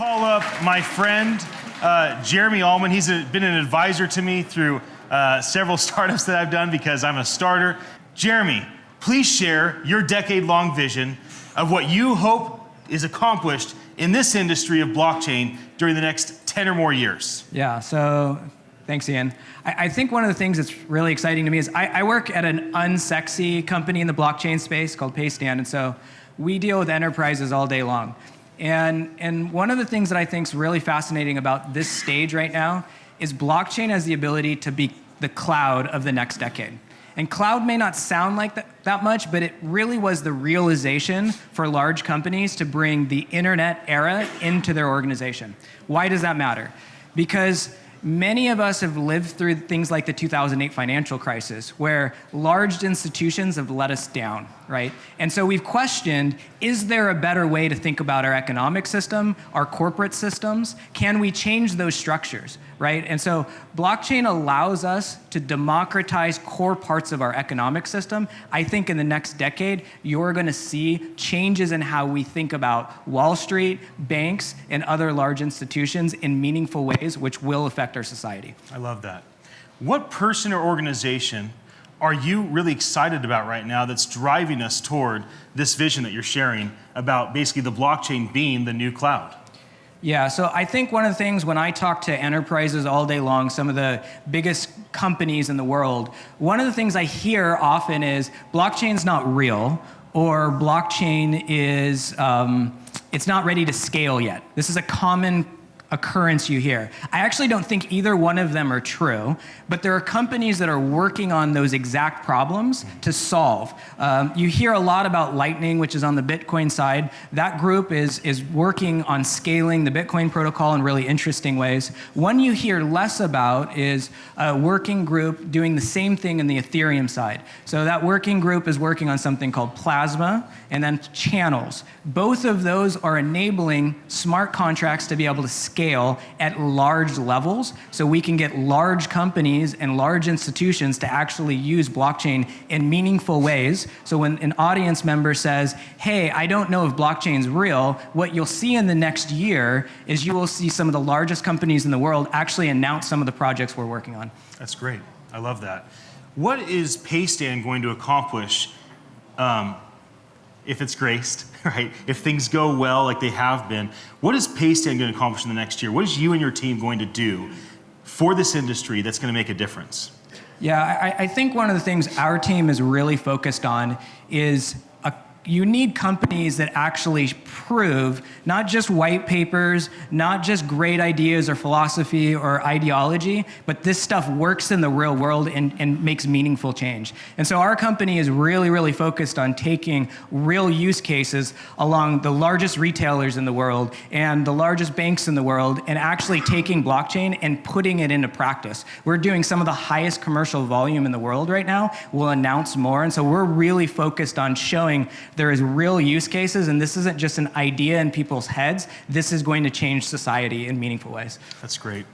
call up my friend, Jeremy Almond. He's been an advisor to me through several startups that I've done because I'm a starter. Jeremy, please share your decade-long vision of what you hope is accomplished in this industry of blockchain during the next 10 or more years. Yeah, so thanks, Ian. I think one of the things that's really exciting to me is I work at an unsexy company in the blockchain space called Paystand, and so we deal with enterprises all day long. And one of the things that I think is really fascinating about this stage right now is blockchain has the ability to be the cloud of the next decade. And cloud may not sound like that much, but it really was the realization for large companies to bring the internet era into their organization. Why does that matter? Because many of us have lived through things like the 2008 financial crisis, where large institutions have let us down, right? And so we've questioned, is there a better way to think about our economic system, our corporate systems? Can we change those structures, right? And so blockchain allows us to democratize core parts of our economic system. I think in the next decade, you're gonna see changes in how we think about Wall Street, banks, and other large institutions in meaningful ways, which will affect our society. I love that. What person or organization are you really excited about right now that's driving us toward this vision that you're sharing about basically the blockchain being the new cloud? Yeah, so I think one of the things when I talk to enterprises all day long, some of the biggest companies in the world, one of the things I hear often is blockchain's not real, or blockchain is, it's not ready to scale yet. This is a common occurrence you hear. I actually don't think either one of them are true, but there are companies that are working on those exact problems to solve. You hear a lot about Lightning, which is on the Bitcoin side. That group is working on scaling the Bitcoin protocol in really interesting ways. One you hear less about is a working group doing the same thing in the Ethereum side. So that working group is working on something called Plasma and then channels. Both of those are enabling smart contracts to be able to scale at large levels, so we can get large companies and large institutions to actually use blockchain in meaningful ways. So when an audience member says, hey, I don't know if blockchain's real, what you'll see in the next year is you will see some of the largest companies in the world actually announce some of the projects we're working on. That's great. I love that. What is Paystand going to accomplish if it's graced, right? If things go well like they have been, what is Paystand going to accomplish in the next year? What is you and your team going to do for this industry that's going to make a difference? Yeah, I think one of the things our team is really focused on is you need companies that actually prove not just white papers, not just great ideas or philosophy or ideology, but this stuff works in the real world and makes meaningful change. And so our company is really, really focused on taking real use cases along the largest retailers in the world and the largest banks in the world and actually taking blockchain and putting it into practice. We're doing some of the highest commercial volume in the world right now. We'll announce more. And so we're really focused on showing there is real use cases, and this isn't just an idea in people's heads. This is going to change society in meaningful ways. That's great.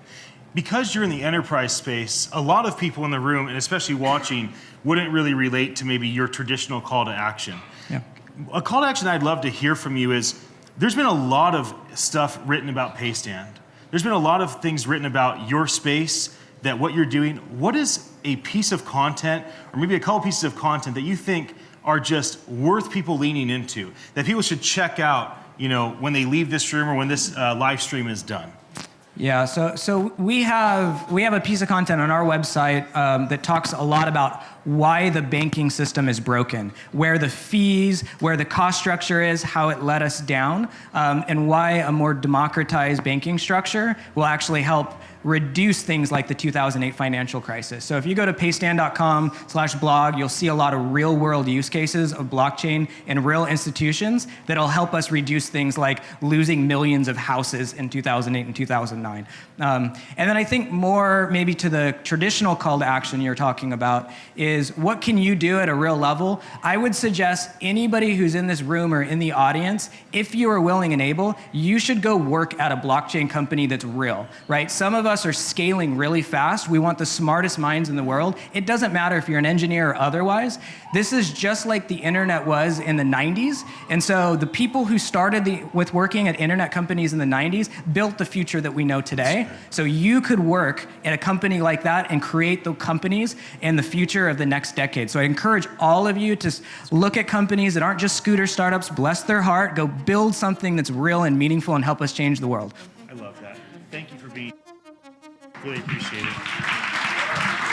Because you're in the enterprise space, a lot of people in the room, and especially watching, wouldn't really relate to maybe your traditional call to action. Yeah. A call to action I'd love to hear from you is, there's been a lot of stuff written about Paystand. There's been a lot of things written about your space, that what you're doing. What is a piece of content, or maybe a couple pieces of content that you think are just worth people leaning into, that people should check out, you know, when they leave this room or when this live stream is done? Yeah, so we have a piece of content on our website that talks a lot about why the banking system is broken, where the fees, where the cost structure is, how it let us down, and why a more democratized banking structure will actually help reduce things like the 2008 financial crisis. So if you go to paystand.com/blog, you'll see a lot of real world use cases of blockchain in real institutions that'll help us reduce things like losing millions of houses in 2008 and 2009. And then I think more maybe to the traditional call to action you're talking about is what can you do at a real level? I would suggest anybody who's in this room or in the audience, if you are willing and able, you should go work at a blockchain company that's real, right? Some of us are scaling really fast. We want the smartest minds in the world. It doesn't matter if you're an engineer or otherwise. This is just like the internet was in the 90s. And so the people who started with working at internet companies in the 90s built the future that we know today. So you could work at a company like that and create the companies in the future of the next decade. So I encourage all of you to look at companies that aren't just scooter startups, bless their heart, go build something that's real and meaningful and help us change the world. I love that. Thank you for being, really appreciate it.